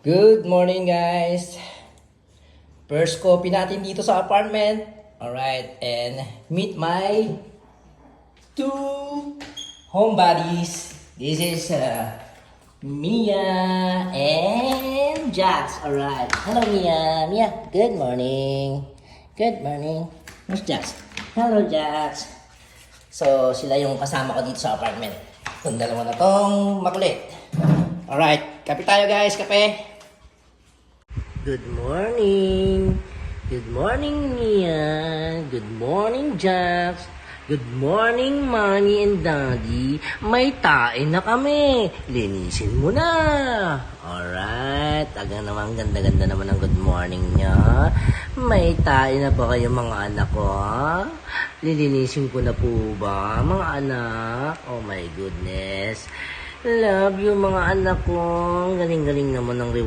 Good morning, guys. First coffee natin dito sa apartment. Alright, and meet my two homebodies. This is Mia and Jax. Alright. Hello, Mia. Mia, good morning. Good morning. Where's Jax? Hello, Jax. So, sila yung kasama ko dito sa apartment. Itong dalawa na tong makulit. Alright, kape tayo, guys. Kape. Good morning. Good morning, Mia. Good morning, Jax. Good morning, Mommy and Daddy. May tae na kami. Linisin mo na. Alright. Aga naman, ganda-ganda naman ang good morning niya. May tae na ba kayo mga anak ko, ha? Lilinisin ko na po ba, mga anak? Oh my goodness. Love you, mga anak ko. Galing-galing naman ang reward.